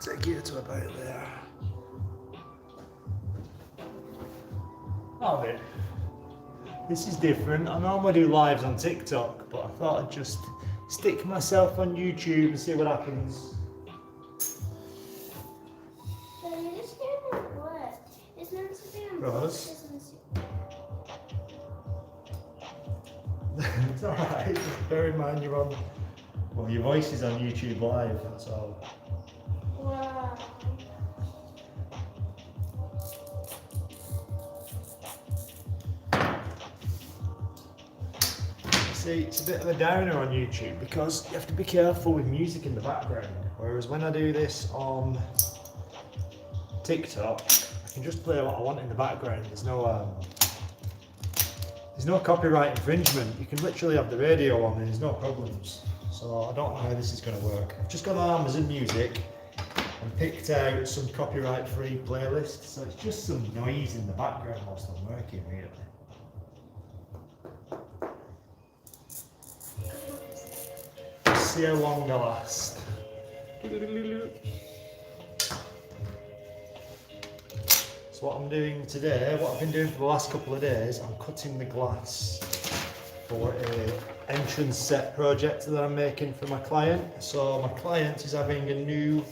take you to about there. Oh, it. This is different. I normally do lives on TikTok, but I thought I'd just stick myself on YouTube and see what happens. So this didn't work. It's meant to be on Rose? boxes. It's alright, just bear in mind you're on. Well, your voice is on YouTube Live, that's all. Wow. See, it's a bit of a downer on YouTube because you have to be careful with music in the background. Whereas when I do this on TikTok, I can just play what I want in the background. There's no copyright infringement. You can literally have the radio on and there's no problems. So I don't know how this is going to work. I've just gone on Amazon Music and picked out some copyright-free playlists. So it's just some noise in the background whilst I'm working, really. See how long they last. So what I'm doing today, what I've been doing for the last couple of days, I'm cutting the glass for an entrance set project that I'm making for my client. So my client is having a new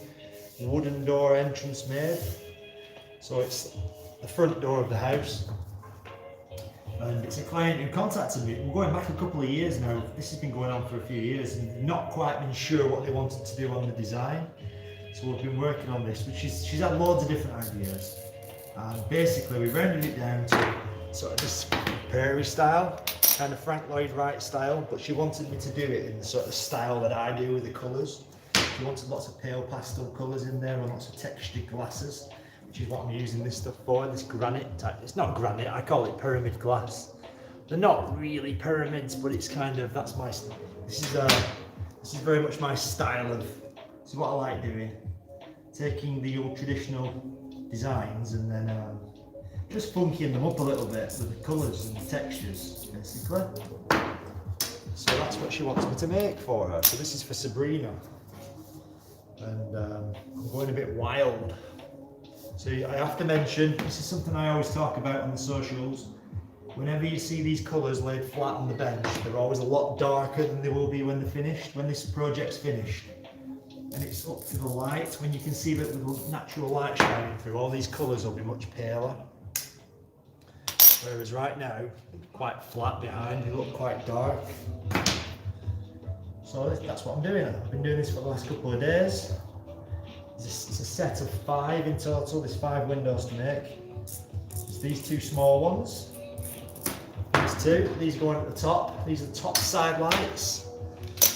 wooden door entrance made. So it's the front door of the house. And it's a client who contacted me. We're going back a couple of years now. This has been going on for a few years and not quite been sure what they wanted to do on the design. So we've been working on this, which she's had loads of different ideas. And basically we rounded it down to sort of this prairie style, kind of Frank Lloyd Wright style, but she wanted me to do it in the sort of style that I do with the colours. She wanted lots of pale pastel colours in there and lots of textured glasses, which is what I'm using this stuff for, this granite type. It's not granite, I call it pyramid glass. They're not really pyramids, but it's kind of, that's my, this is very much my style of, this is what I like doing. Taking the old traditional designs and then just funkying them up a little bit with the colours and the textures, basically. So that's what she wants me to make for her. So this is for Sabrina. And I'm going a bit wild. So I have to mention, this is something I always talk about on the socials. Whenever you see these colours laid flat on the bench, they're always a lot darker than they will be when they're finished, when this project's finished. And it's up to the light. When you can see that with the natural light shining through, all these colours will be much paler. Whereas right now, quite flat behind, they look quite dark. So that's what I'm doing. I've been doing this for the last couple of days. It's a set of 5 in total. There's 5 windows to make. There's these 2 small ones. These 2. These go on at the top. These are the top side lights.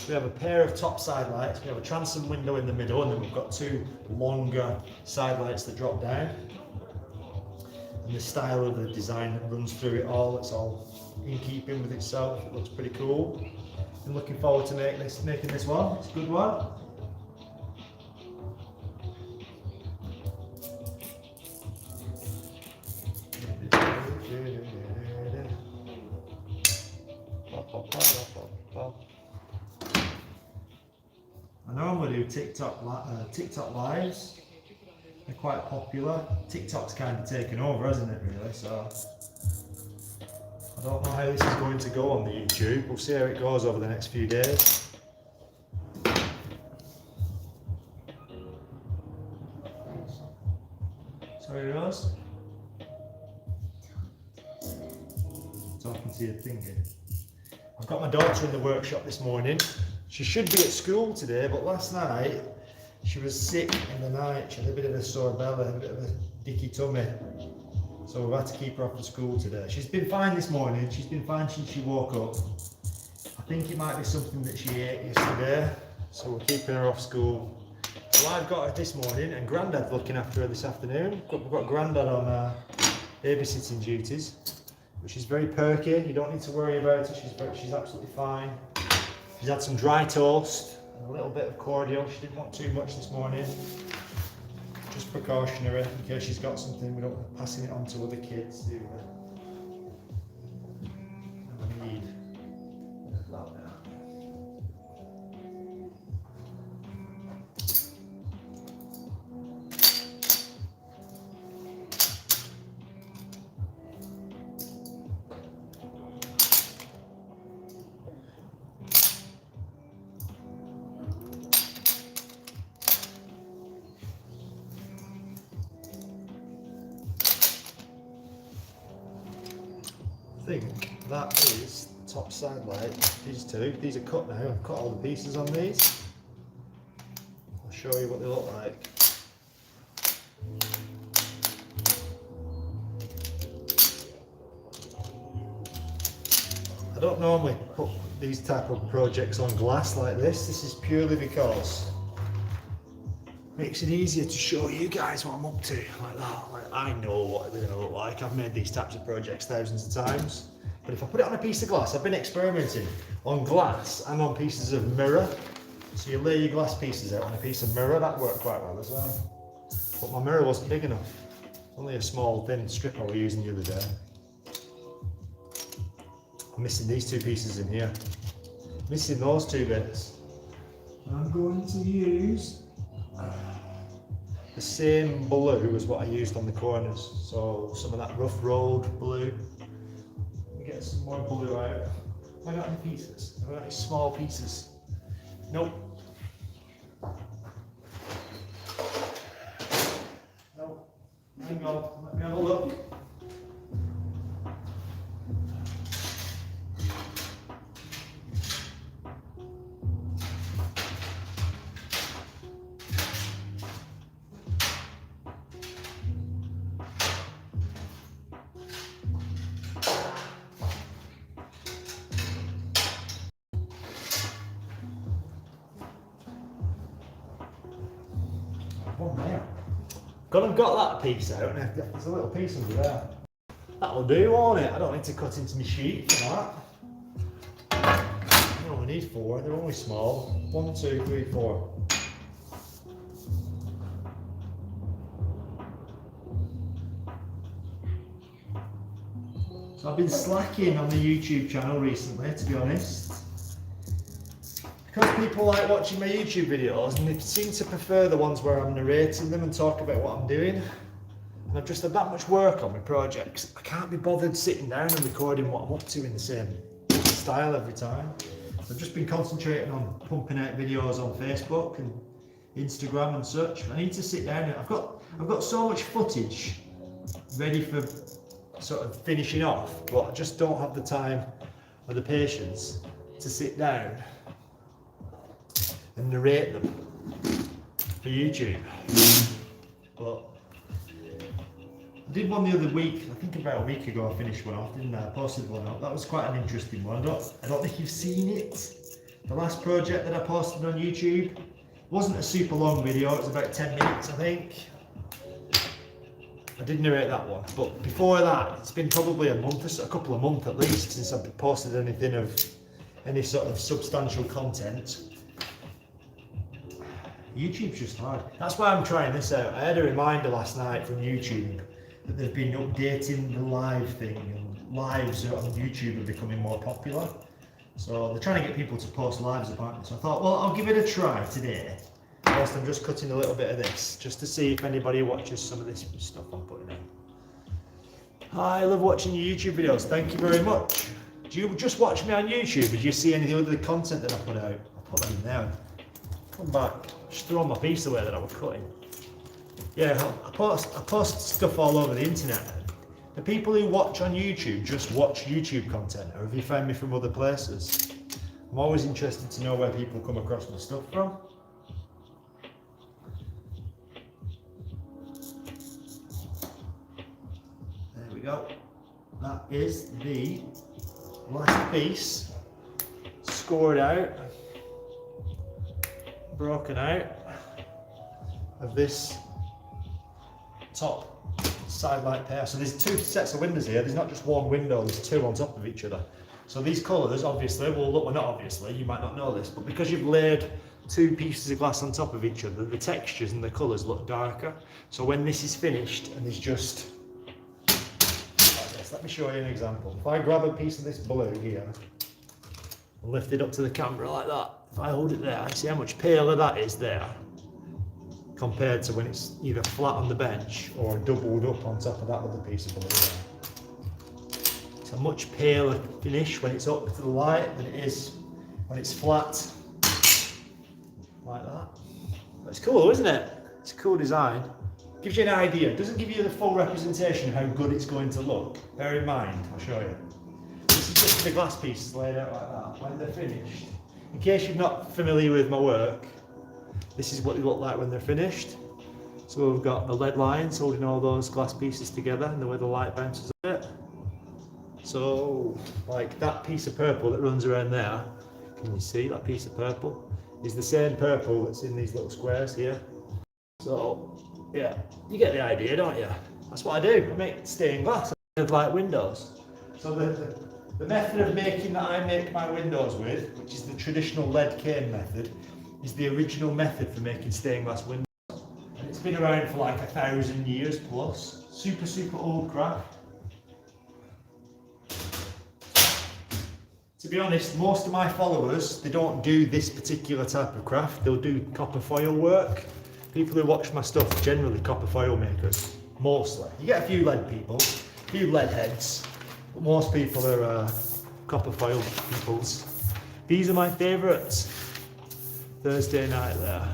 We have a pair of top side lights. We have a transom window in the middle, and then we've got 2 longer side lights that drop down. And the style of the design that runs through it all, it's all in keeping with itself. It looks pretty cool. I'm looking forward to making this one. It's a good one. I normally do TikTok lives. They're quite popular. TikTok's kind of taken over, hasn't it, really? So I don't know how this is going to go on the YouTube. We'll see how it goes over the next few days. Sorry, Rose? Talking to your thingy. I've got my daughter in the workshop this morning. She should be at school today, but last night she was sick in the night. She had a bit of a sore belly, a bit of a dicky tummy. So we've had to keep her off to school today. She's been fine this morning. She's been fine since she woke up. I think it might be something that she ate yesterday. So we're keeping her off school. So I've got her this morning, and Grandad's looking after her this afternoon. We've got Grandad on babysitting duties, but she's very perky. You don't need to worry about her. She's absolutely fine. She's had some dry toast and a little bit of cordial. She didn't want too much this morning. Just precautionary in case she's got something. We don't want passing it on to other kids, do we? And we need that now. think that is the top side light. These are cut now. I've cut all the pieces on these. I'll show you what they look like. I don't normally put these type of projects on glass like this. This is purely because it makes it easier to show you guys what I'm up to like that. Like, I know what they're going to look like. I've made these types of projects thousands of times. But if I put it on a piece of glass, I've been experimenting on glass and on pieces of mirror. So you lay your glass pieces out on a piece of mirror, that worked quite well as well. But my mirror wasn't big enough. Only a small thin strip I was using the other day. I'm missing these two pieces in here. Missing those two bits. I'm going to use the same blue as what I used on the corners. So some of that rough road blue. Let me get some more blue out. Have I got any pieces? Have I got any small pieces? Nope. Nope. Hang on, let me have a look. One there. Got that piece out, and there's a little piece under there. That'll do, won't it? I don't need to cut into my sheet for that. I only need 4, they're only small. 1, 2, 3, 4. So I've been slacking on the YouTube channel recently, to be honest. Because people like watching my YouTube videos and they seem to prefer the ones where I'm narrating them and talk about what I'm doing. And I've just had that much work on my projects. I can't be bothered sitting down and recording what I'm up to in the same style every time. So I've just been concentrating on pumping out videos on Facebook and Instagram and such. I need to sit down and I've got so much footage ready for sort of finishing off, but I just don't have the time or the patience to sit down and narrate them for YouTube. But I did one the other week, I think about a week ago I finished one off, didn't I? I posted one up. That was quite an interesting one. I don't think you've seen it. The last project that I posted on YouTube wasn't a super long video, it was about 10 minutes I think. I did narrate that one, but before that it's been probably a couple of months at least since I've posted anything of any sort of substantial content. YouTube's just hard. That's why I'm trying this out. I had a reminder last night from YouTube that they've been updating the live thing, and lives on YouTube are becoming more popular. So they're trying to get people to post lives apparently. So I thought, well, I'll give it a try today. Whilst I'm just cutting a little bit of this, just to see if anybody watches some of this stuff I'm putting out. I love watching your YouTube videos. Thank you very much. Do you just watch me on YouTube? Or do you see any other content that I put out? I'll put that in there. Come back. Just throw my piece away that I was cutting. Yeah, I post stuff all over the internet. The people who watch on YouTube just watch YouTube content, or have you found me from other places? I'm always interested to know where people come across my stuff from. There we go. That is the last piece scored out, broken out of this top side light pair. So there's 2 sets of windows here. There's not just one window, there's 2 on top of each other. So these colours obviously, well not obviously, you might not know this, but because you've laid 2 pieces of glass on top of each other, the textures and the colours look darker. So when this is finished and there's just like this, let me show you an example. If I grab a piece of this blue here and lift it up to the camera like that, if I hold it there, see how much paler that is there compared to when it's either flat on the bench or doubled up on top of that other piece of blue there. It's a much paler finish when it's up to the light than it is when it's flat like that. But it's cool, isn't it? It's a cool design. Gives you an idea. It doesn't give you the full representation of how good it's going to look. Bear in mind, I'll show you. just the glass pieces laid out like that when they're finished. In case you're not familiar with my work, this is what they look like when they're finished. So we've got the lead lines holding all those glass pieces together and the way the light bounces on it. So like that piece of purple that runs around there, can you see that piece of purple? Is the same purple that's in these little squares here. So yeah, you get the idea, don't you? That's what I do. I make stained glass of like windows. So the method of making that I make my windows with, which is the traditional lead cane method, is the original method for making stained glass windows. And it's been around for like 1,000 years plus. Super, super old craft. To be honest, most of my followers, they don't do this particular type of craft. They'll do copper foil work. People who watch my stuff are generally copper foil makers, mostly. You get a few lead people, a few lead heads, but most people are copper foil peoples. These are my favourites. Thursday night there.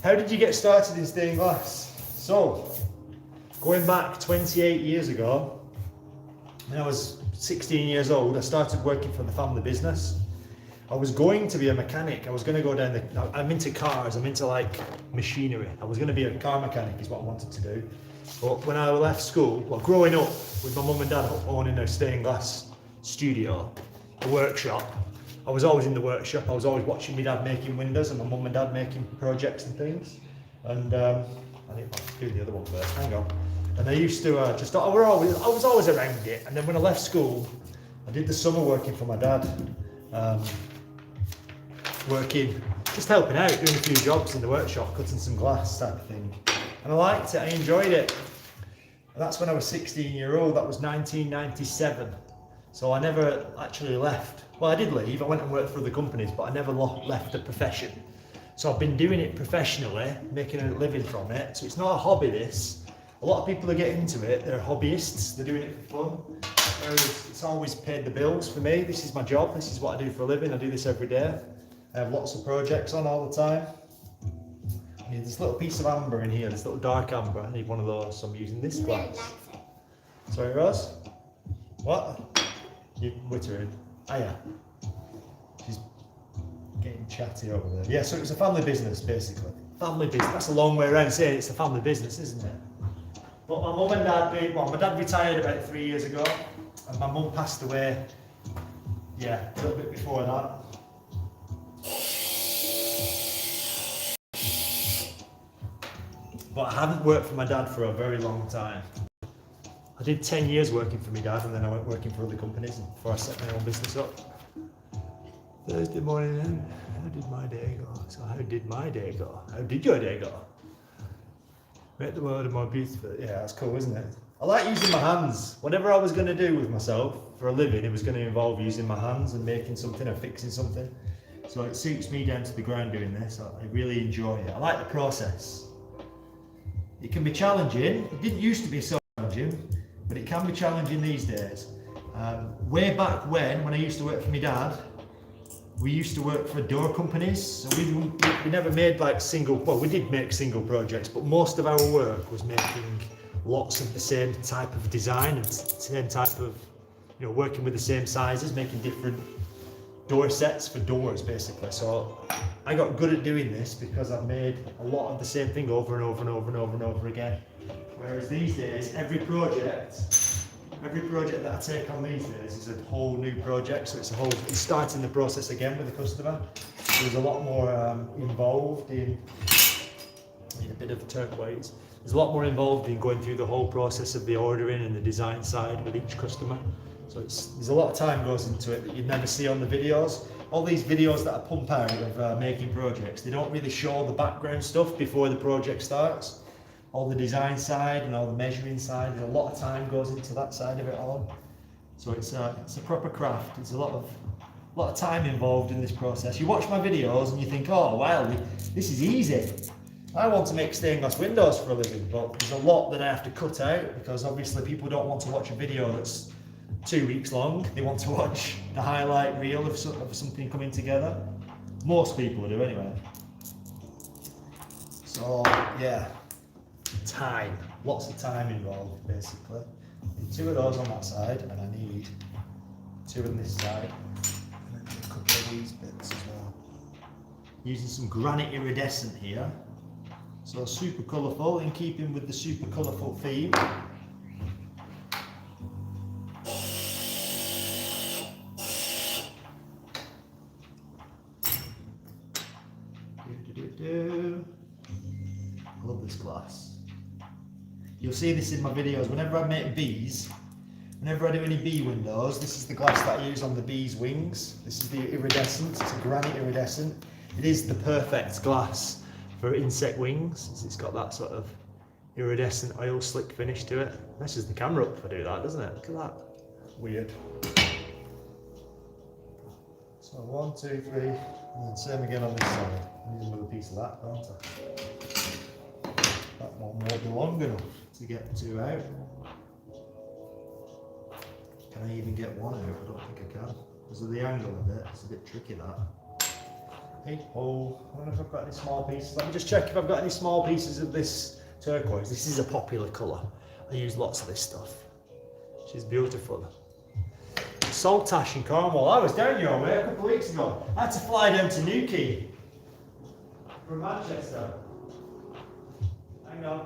How did you get started in stained glass? So, going back 28 years ago, when I was 16 years old, I started working for the family business. I was going to be a mechanic. I was going to go down I'm into cars, I'm into like machinery. I was going to be a car mechanic is what I wanted to do. But when I left school, well, growing up with my mum and dad owning a stained glass studio, a workshop, I was always in the workshop. I was always watching my dad making windows and my mum and dad making projects and things. And I need to do the other one first, hang on. And I used to I was always around it. And then when I left school, I did the summer working for my dad. Working, just helping out, doing a few jobs in the workshop, cutting some glass type of thing. And I liked it, I enjoyed it. And that's when I was 16-year-old, that was 1997. So I never actually left. Well, I did leave, I went and worked for other companies, but I never left the profession. So I've been doing it professionally, making a living from it. So it's not a hobby, this. A lot of people who get into it, they're hobbyists, they're doing it for fun. Whereas it's always paid the bills for me. This is my job, this is what I do for a living, I do this every day. I have lots of projects on all the time. I need this little piece of amber in here, this little dark amber. I need one of those, so I'm using this glass. Sorry, Rose? What? You're wittering? Ah, yeah. She's getting chatty over there. Yeah, so it was a family business, basically. Family business, that's a long way around saying it's a family business, isn't it? But my mum and dad, my dad retired about 3 years ago, and my mum passed away, yeah, a little bit before that. But I haven't worked for my dad for a very long time. I did 10 years working for my dad, and then I went working for other companies before I set my own business up. Thursday morning then, how did my day go? So how did my day go? How did your day go? Make the world a more beautiful. Yeah, that's cool, isn't it? I like using my hands. Whatever I was going to do with myself for a living, it was going to involve using my hands and making something or fixing something. So it suits me down to the ground doing this. I really enjoy it. I like the process. It can be challenging. It didn't used to be so challenging, but it can be challenging these days. Way back when I used to work for my dad, we used to work for door companies, so we never made like we did make single projects, but most of our work was making lots of the same type of design and same type of, working with the same sizes, making different door sets for doors basically. So I got good at doing this because I've made a lot of the same thing over and over and over and over and over again. Whereas these days, every project that I take on these days is a whole new project, so it's starting the process again with the customer. There's a lot more involved in a bit of turquoise. There's a lot more involved in going through the whole process of the ordering and the design side with each customer. So there's a lot of time goes into it that you'd never see on the videos. All these videos that I pump out of making projects, they don't really show the background stuff before the project starts. All the design side and all the measuring side, there's a lot of time goes into that side of it all. So it's a proper craft. There's a lot of time involved in this process. You watch my videos and you think, oh wow, this is easy. I want to make stained glass windows for a living, but there's a lot that I have to cut out because obviously people don't want to watch a video that's 2 weeks long. They want to watch the highlight reel of something coming together. Most people do anyway. So yeah. Time, lots of time involved basically. Need 2 of those on that side, and I need 2 on this side, and then a couple of these bits as well. Using some granite iridescent here, so super colourful, in keeping with the super colourful theme. I love this glass. You'll see this in my videos whenever I make bees. Whenever I do any bee windows, this is the glass that I use on the bees' wings. This is the iridescent, it's a granite iridescent. It is the perfect glass for insect wings. It's got that sort of iridescent oil slick finish to it. Messes the camera up if I do that, doesn't it? Look at that. Weird. So 1, 2, 3, and then same again on this side. I need another piece of that, don't I? That one won't be long enough to get 2 out. Can I even get 1 out? I don't think I can. Because of the angle of it, it's a bit tricky that. Hey, oh, I don't know if I've got any small pieces. Let me just check if I've got any small pieces of this turquoise. This is a popular colour. I use lots of this stuff. She's beautiful. Saltash in Cornwall. I was down your way a couple of weeks ago. I had to fly down to Newquay from Manchester. Hang on.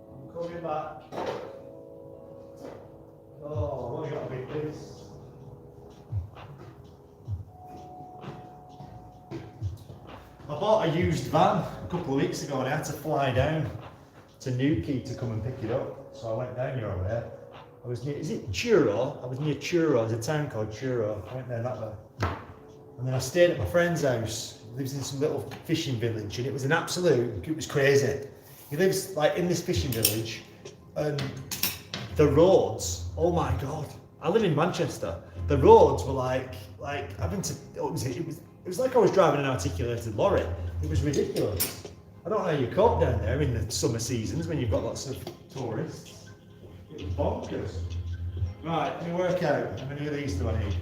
I'm coming back. Oh, what have you got to be, please? I bought a used van a couple of weeks ago and I had to fly down to Newquay to come and pick it up. So I went down your way. I was near, is it Truro? I was near Truro, there's a town called Truro. I went there that way. And then I stayed at my friend's house. He lives in some little fishing village and it was it was crazy. He lives like in this fishing village and the roads, oh my God. I live in Manchester. The roads were like having to, it was like I was driving an articulated lorry. It was ridiculous. I don't know how you cope down there in the summer seasons when you've got lots of tourists. It was bonkers. Right, let me work out how many of these do I need.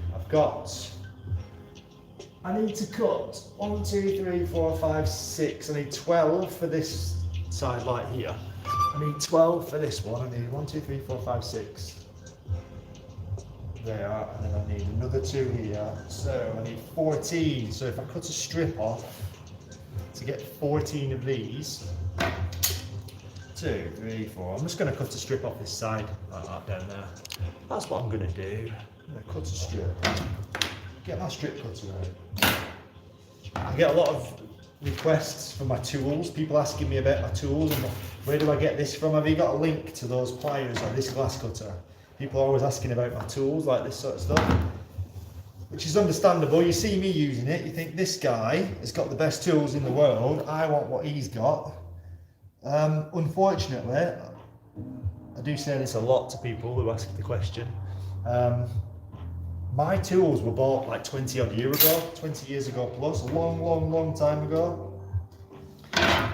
I need to cut 1, 2, 3, 4, 5, 6. I need 12 for this side light here. I need 12 for this one. I need 1, 2, 3, 4, 5, 6. There, and then I need another 2 here. So I need 14. So if I cut a strip off to get 14 of these, 2, 3, 4. I'm just going to cut a strip off this side, like that down there. That's what I'm going to do. I'm going to cut a strip. Get my strip cutter out. I get a lot of requests for my tools. People asking me about my tools and where do I get this from? Have you got a link to those pliers or this glass cutter? People are always asking about my tools, like this sort of stuff. Which is understandable. You see me using it, you think this guy has got the best tools in the world. I want what he's got. Unfortunately, I do say this a lot to people who ask the question. My tools were bought like 20 odd years ago, 20 years ago plus, a long time ago.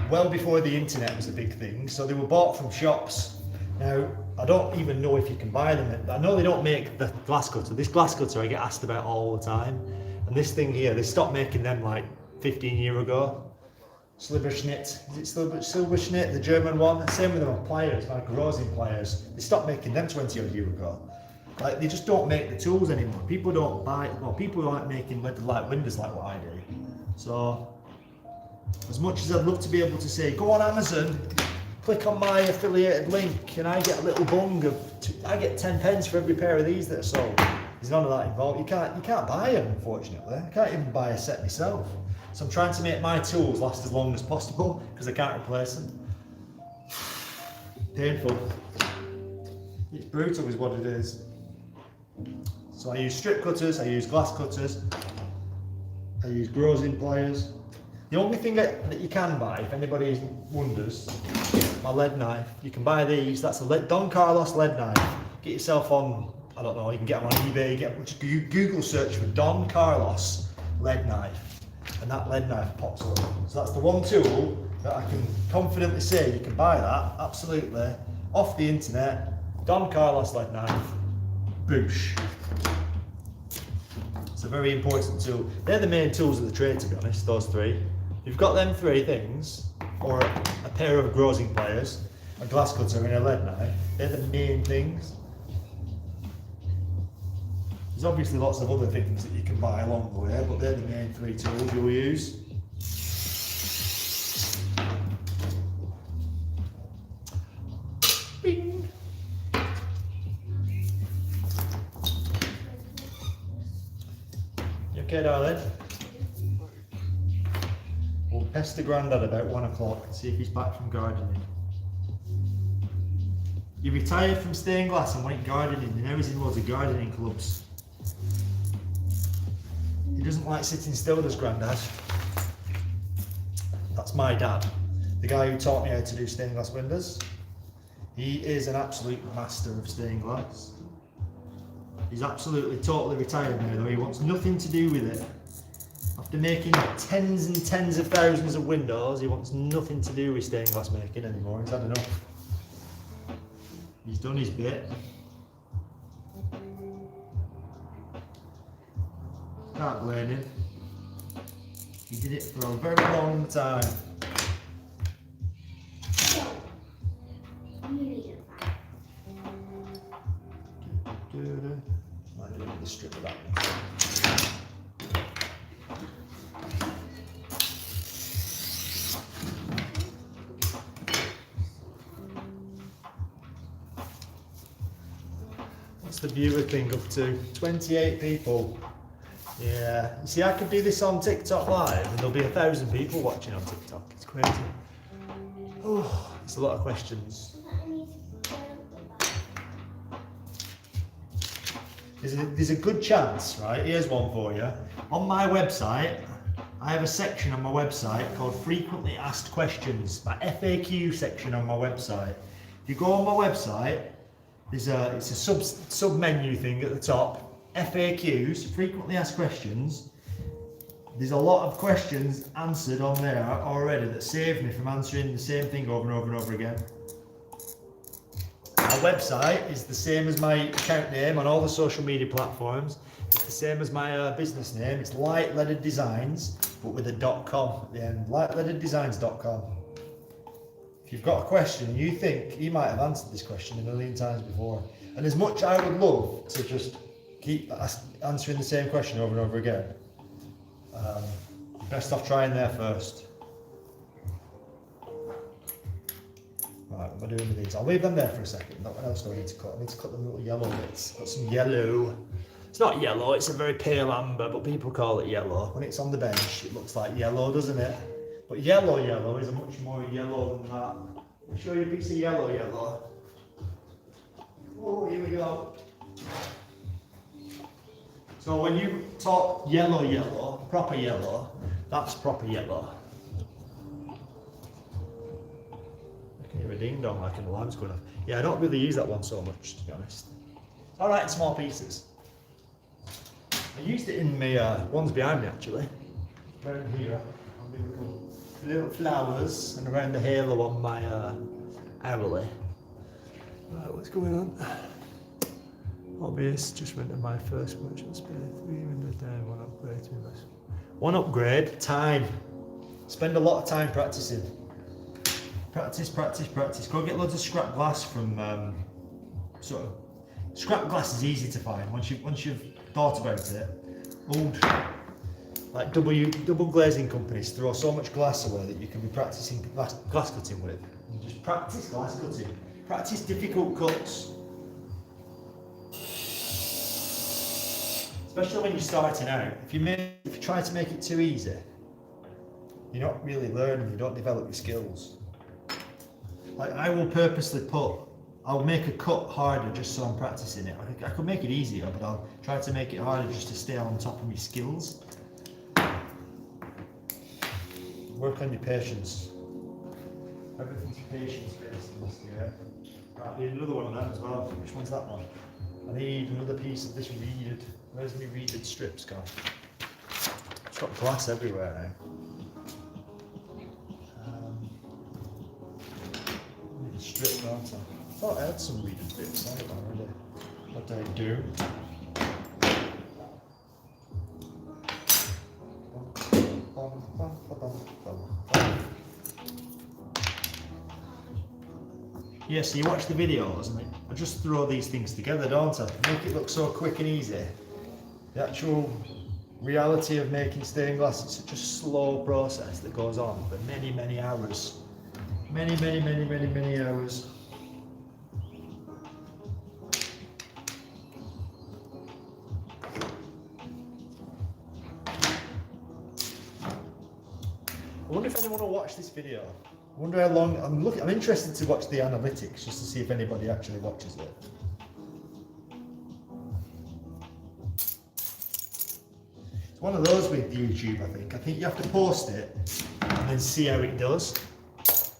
Well before the internet was a big thing, so they were bought from shops. Now, I don't even know if you can buy them. I know they don't make the glass cutter. This glass cutter I get asked about all the time. And this thing here, they stopped making them like 15 years ago. Silberschnitt, is it Silberschnitt, the German one? Same with my pliers, my Grossing pliers. They stopped making them 20 odd years ago. Like, they just don't make the tools anymore. People don't buy, well, people aren't making light windows like what I do. So, as much as I'd love to be able to say, go on Amazon, click on my affiliated link, and I get a little bung of, I get 10 pence for every pair of these that are sold. There's none of that involved. You can't buy them, unfortunately. I can't even buy a set myself. So I'm trying to make my tools last as long as possible because I can't replace them. Painful. It's brutal is what it is. So I use strip cutters, I use glass cutters, I use Grossing pliers. The only thing that you can buy, if anybody wonders, my lead knife. You can buy these, that's a Don Carlos lead knife. Get yourself on, I don't know, you can get them on eBay, just Google search for Don Carlos lead knife, and that lead knife pops up. So that's the one tool that I can confidently say you can buy that, absolutely, off the internet. Don Carlos lead knife, boosh. It's a very important tool. They're the main tools of the trade, to be honest, those 3. You've got them 3 things, or a pair of Grossing pliers, a glass cutter and a lead knife. They're the main things. There's obviously lots of other things that you can buy along the way, but they're the main 3 tools you'll use. Bing. You okay, darling? We'll pester Grandad about 1 o'clock and see if he's back from gardening. He retired from stained glass and went gardening, and now he's in loads of gardening clubs. He doesn't like sitting still, does Grandad? That's my dad, the guy who taught me how to do stained glass windows. He is an absolute master of stained glass. He's absolutely totally retired now though, he wants nothing to do with it. After making tens and tens of thousands of windows, he wants nothing to do with stained glass making anymore. He's had enough. He's done his bit. Can't blame him. He did it for a very long time. Might do the strip of that one. What's the viewer thing up to? 28 people. Yeah, you see, I could do this on TikTok live and there'll be 1,000 people watching on TikTok. It's crazy. Oh, it's a lot of questions. There's a good chance, right? Here's one for you. On my website, I have a section on my website called Frequently Asked Questions, my FAQ section on my website. If you go on my website, it's a sub menu thing at the top. FAQs, frequently asked questions. There's a lot of questions answered on there already that saved me from answering the same thing over and over and over again. My website is the same as my account name on all the social media platforms. It's the same as my business name. It's Light Leaded Designs, but with a .com at the end. lightleadeddesigns.com. If you've got a question and you think you might have answered this question a million times before, and as much I would love to just keep answering the same question over and over again, best off trying there first. Right, what am I doing with these? I'll leave them there for a second. What else do I need to cut? I need to cut the little yellow bits. Got some yellow. It's not yellow, it's a very pale amber, but people call it yellow. When it's on the bench, it looks like yellow, doesn't it? But yellow is a much more yellow than that. I'll show you a piece of yellow. Oh, here we go. So when you talk yellow, proper yellow, that's proper yellow. I can hear a ding dong like an alarm's going off. Yeah, I don't really use that one so much, to be honest. It's alright in small pieces. I used it in my ones behind me actually. Around here, on the little flowers, and around the halo on my owlie. Right, what's going on? Obvious, just went to my first workshop space, 3 windows down, 1 upgrade to invest. 1 upgrade, time. Spend a lot of time practicing. Practice. Go get loads of scrap glass from scrap glass is easy to find once you've thought about it. Old like double glazing companies throw so much glass away that you can be practicing glass cutting with. And just practice glass cutting. Practice difficult cuts. Especially when you're starting out. If you try to make it too easy, you're not really learning, you don't develop your skills. Like I will purposely I'll make a cut harder just so I'm practicing it. I could make it easier, but I'll try to make it harder just to stay on top of my skills. Work on your patience. Everything's patience based in this year. Right, I need another one of them as well. Which one's that one? I need another piece of this reeded. Where's my reeded strips gone? It's got glass everywhere now. I need a strip, don't I? I thought I had some reeded bits. I don't know really what I do. Yeah, so you watch the videos and I just throw these things together, don't I? Make it look so quick and easy. The actual reality of making stained glass is such a slow process that goes on for many, many hours. Many hours. I wonder if anyone will watch this video. I wonder how long. I'm interested to watch the analytics just to see if anybody actually watches it. It's one of those with YouTube, I think. I think you have to post it and then see how it does.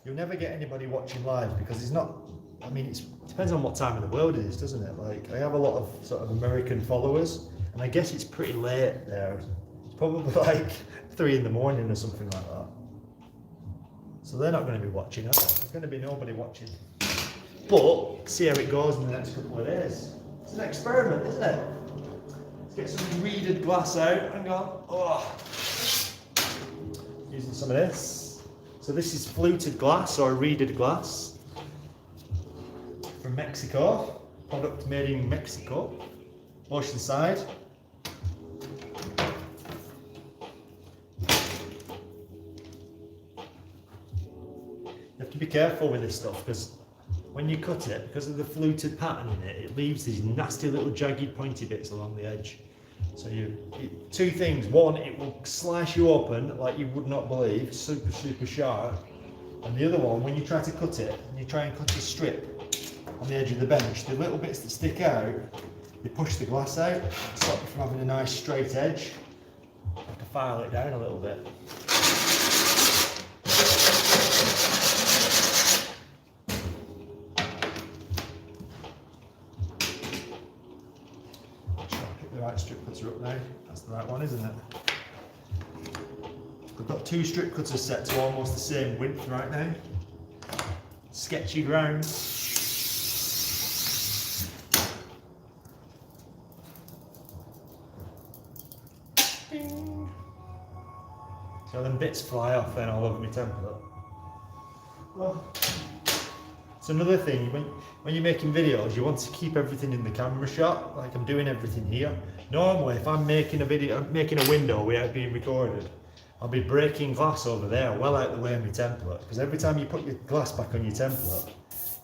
You'll never get anybody watching live because it's not. I mean, it depends on what time of the world it is, doesn't it? Like, I have a lot of sort of American followers, and I guess it's pretty late there. It's probably like 3 in the morning or something like that. So they're not going to be watching, are they? There's going to be nobody watching. But see how it goes in the next couple of days. It's an experiment, isn't it? Let's get some reeded glass out. Hang on. Oh. Using some of this. So this is fluted glass or reeded glass from Mexico. Product made in Mexico, Oceanside. You have to be careful with this stuff because when you cut it, because of the fluted pattern in it, it leaves these nasty little jagged pointy bits along the edge. So two things. One, it will slice you open like you would not believe, super sharp. And the other one, when you try to cut it, and you try and cut a strip on the edge of the bench, the little bits that stick out, they push the glass out, stop you from having a nice straight edge. You have to file it down a little bit. The right strip cutter up now. That's the right one, isn't it? We've got 2 strip cutters set to almost the same width right now. Sketchy ground. Ding. So them bits fly off then all over my template. Well, it's another thing, when you're making videos, you want to keep everything in the camera shot, like I'm doing everything here. Normally, if I'm making a video, making a window without being recorded, I'll be breaking glass over there, well out the way of my template, because every time you put your glass back on your template,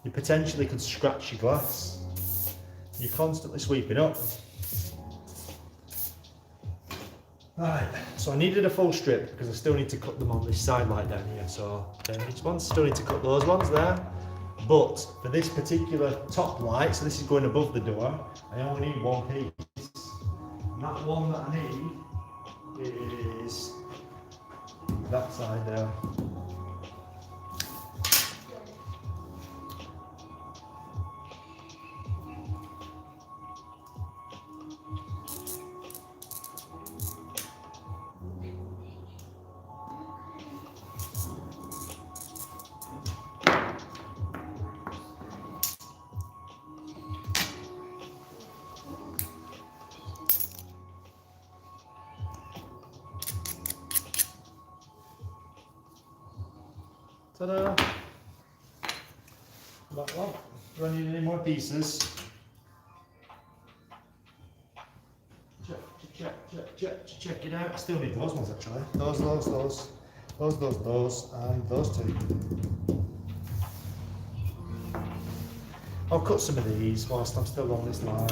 you potentially could scratch your glass. You're constantly sweeping up. Right, so I needed a full strip because I still need to cut them on this side light down here, so each one, still need to cut those ones there. But for this particular top light, so this is going above the door, I only need 1 piece. And that one that I need is that side there. Ta-da! That one. Do I need any more pieces? Check it out. I still need those ones actually. Those, and those 2. I'll cut some of these whilst I'm still on this line.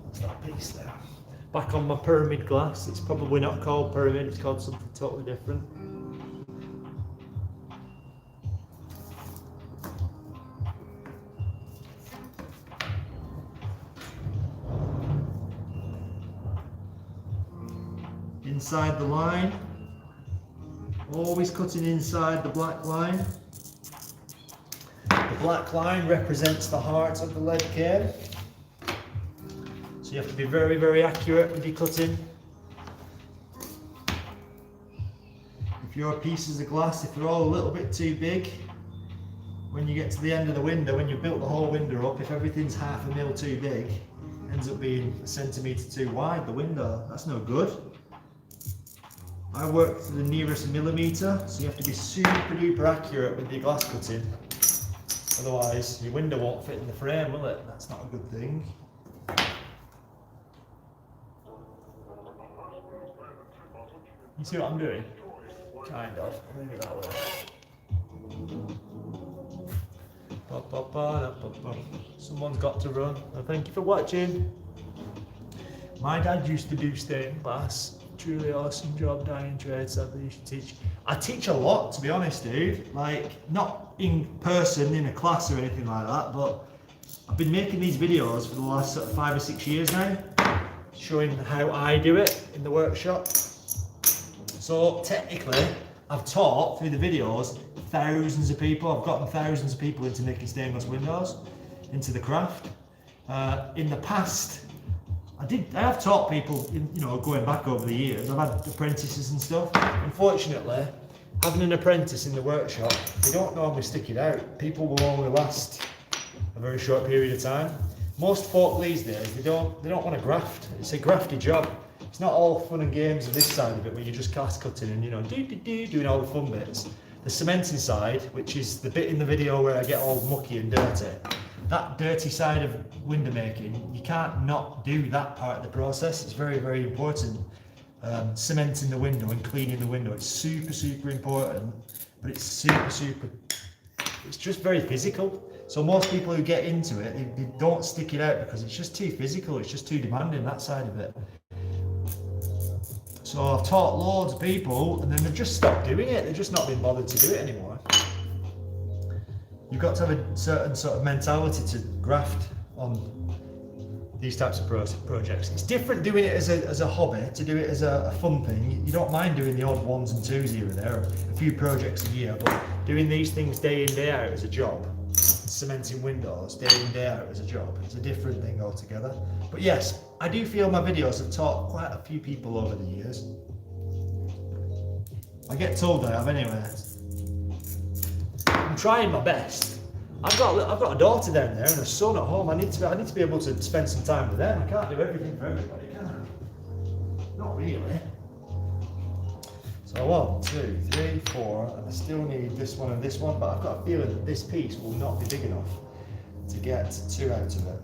That's that piece there. Back on my pyramid glass. It's probably not called pyramid, it's called something totally different. Inside the line, always cutting inside the black line. The black line represents the heart of the lead cane, so you have to be very accurate with your cutting. If your pieces of glass, if they're all a little bit too big, when you get to the end of the window, when you've built the whole window up, if everything's 1/2 mil too big, it ends up being 1 centimetre too wide, the window. That's no good. I work to the nearest millimetre, so you have to be super duper accurate with your glass cutting. Otherwise, your window won't fit in the frame, will it? That's not a good thing. You see what I'm doing? Kind of. Maybe that way. Someone's got to run. Well, thank you for watching. My dad used to do stained glass. Truly awesome job, dying trade. Sadly, you should teach. I teach a lot, to be honest, dude. Like, not in person in a class or anything like that, but I've been making these videos for the last sort of 5 or 6 years now, showing how I do it in the workshop. So technically, I've taught through the videos thousands of people. I've gotten thousands of people into making stained glass windows, into the craft. In the past, I have taught people, going back over the years. I've had apprentices and stuff. Unfortunately, having an apprentice in the workshop, they don't normally stick it out. People will only last a very short period of time. Most folk these days, they don't want to graft. It's a grafty job. It's not all fun and games on this side of it where you're just cast cutting and doing all the fun bits. The cementing side, which is the bit in the video where I get all mucky and dirty, that dirty side of window making, you can't not do that part of the process. It's very, very important. Cementing the window and cleaning the window, it's super, super important, but it's it's just very physical. So most people who get into it, they don't stick it out because it's just too physical, it's just too demanding, that side of it. So I've taught loads of people and then they've just stopped doing it. They've just not been bothered to do it anymore. You've got to have a certain sort of mentality to graft on these types of projects. It's different doing it as a hobby, to do it as a fun thing. You don't mind doing the odd ones and twos here and there, a few projects a year, but doing these things day in, day out as a job, cementing windows day in, day out as a job, it's a different thing altogether. But yes, I do feel my videos have taught quite a few people over the years. I get told I have anyway. I'm trying my best. I've got a daughter down there and a son at home. I need to be able to spend some time with them. I can't do everything for everybody, can I? Not really. So 1, 2, 3, 4, and I still need this one and this one, but I've got a feeling that this piece will not be big enough to get 2 out of it.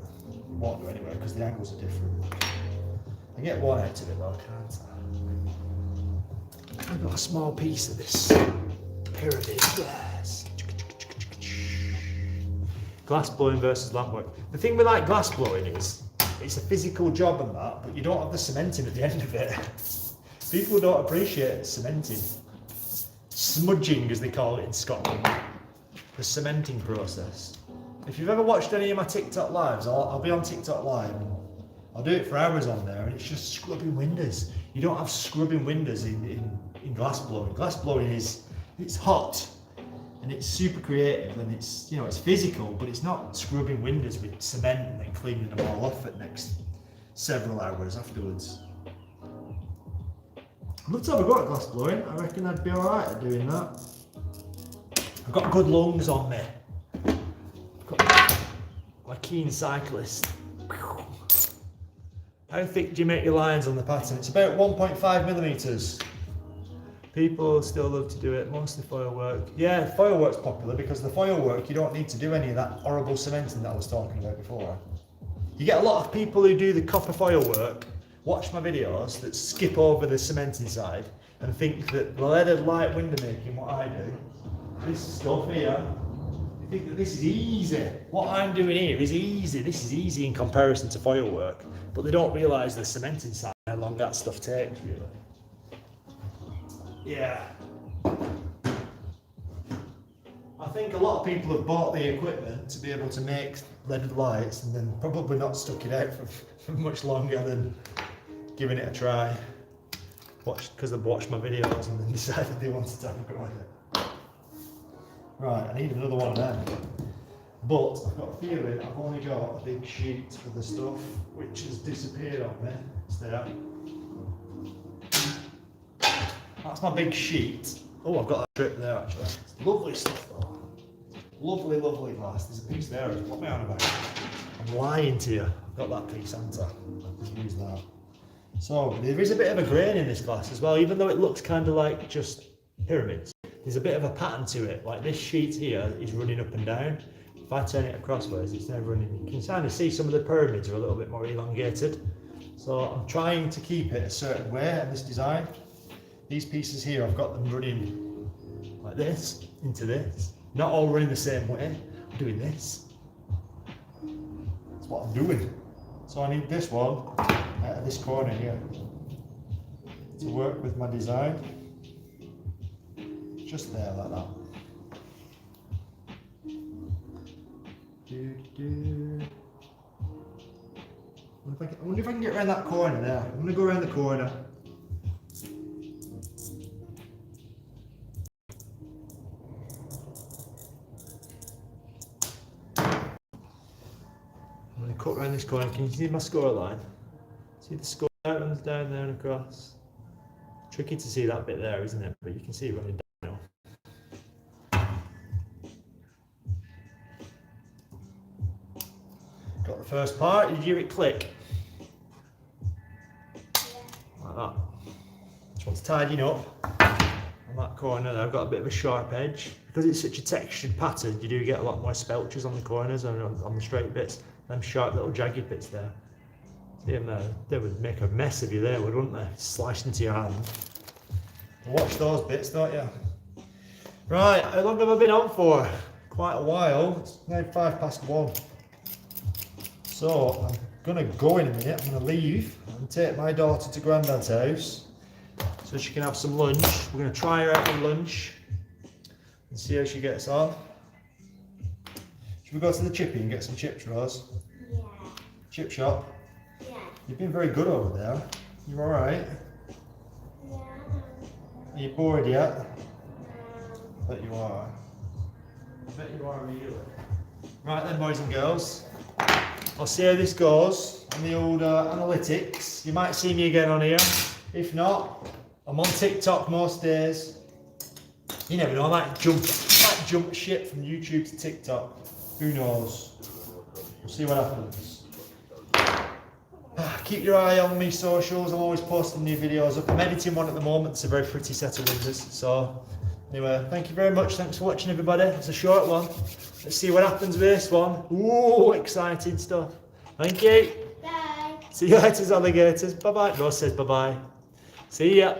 Won't do anyway, because the angles are different. I get 1 out of it though, can't I? I've got a small piece of this pyramid glass. Glass blowing versus lamp work. The thing with like glass blowing is, it's a physical job and that, but you don't have the cementing at the end of it. People don't appreciate cementing. Smudging, as they call it in Scotland. The cementing process. If you've ever watched any of my TikTok lives, I'll be on TikTok live and I'll do it for hours on there and it's just scrubbing windows. You don't have scrubbing windows in glass blowing. Glass blowing it's hot and it's super creative and it's physical, but it's not scrubbing windows with cement and then cleaning them all off for the next several hours afterwards. I'd love to have a go at glass blowing. I reckon I'd be alright at doing that. I've got good lungs on me. I'm a keen cyclist. How thick do you make your lines on the pattern? It's about 1.5 millimeters. People still love to do it, mostly foil work. Yeah, foil work's popular because the foil work, you don't need to do any of that horrible cementing that I was talking about before. You get a lot of people who do the copper foil work, watch my videos, that skip over the cementing side and think that the leaded light window making, what I do, this stuff here, they think that this is easy. What I'm doing here is easy. This is easy in comparison to foil work, but they don't realise the cementing side, how long that stuff takes, really. Yeah. I think a lot of people have bought the equipment to be able to make leaded lights and then probably not stuck it out for much longer than giving it a try. Because they've watched my videos and then decided they wanted to have a go at it. Right, I need another one of them. But I've got a feeling I've only got a big sheet for the stuff which has disappeared on me. It's there. That's my big sheet. Oh, I've got that strip there actually. It's lovely stuff though. Lovely, lovely glass. There's a piece there. What am I on about? I'm lying to you. I've got that piece, haven't I? I'll use that. So there is a bit of a grain in this glass as well, even though it looks kind of like just pyramids. There's a bit of a pattern to it, like this sheet here is running up and down. If I turn it crossways, it's now running. You can kind of see some of the pyramids are a little bit more elongated. So I'm trying to keep it a certain way in this design. These pieces here, I've got them running like this, into this. Not all running the same way. I'm doing this. That's what I'm doing. So I need this one out of this corner here to work with my design. Just there, like that. I wonder if I can get around that corner there. I'm going to go around the corner. I'm going to cut around this corner. Can you see my score line? See the score line runs down there and across. Tricky to see that bit there, isn't it? But you can see it running down. Got the first part. Did you hear it click? Like that. Just want to tidying up on that corner there. I've got a bit of a sharp edge. Because it's such a textured pattern, you do get a lot more spelches on the corners and on the straight bits. Them sharp little jagged bits there. See them there? They would make a mess of you there, wouldn't they? Sliced into your hand. Watch those bits, don't you? Right, how long have I been on for? Quite a while. It's now 1:05. So I'm gonna go in a minute. I'm gonna leave and take my daughter to Grandad's house so she can have some lunch. We're gonna try her out with lunch and see how she gets on. Should we go to the chippy and get some chips, Rose? Yeah. Chip shop? Yeah. You've been very good over there. You alright? Yeah. Are you bored yet? I bet you are. I bet you are really. Right then, boys and girls. I'll see how this goes on the old analytics. You might see me again on here. If not, I'm on TikTok most days. You never know, I might jump ship from YouTube to TikTok. Who knows? We'll see what happens. Keep your eye on me socials. I'm always posting new videos up. I'm editing one at the moment. It's a very pretty set of windows. So anyway, thank you very much. Thanks for watching, everybody. It's a short one. Let's see what happens with this one. Ooh, exciting stuff. Thank you. Bye. See you later, alligators. Bye-bye. Rose says bye-bye. See ya.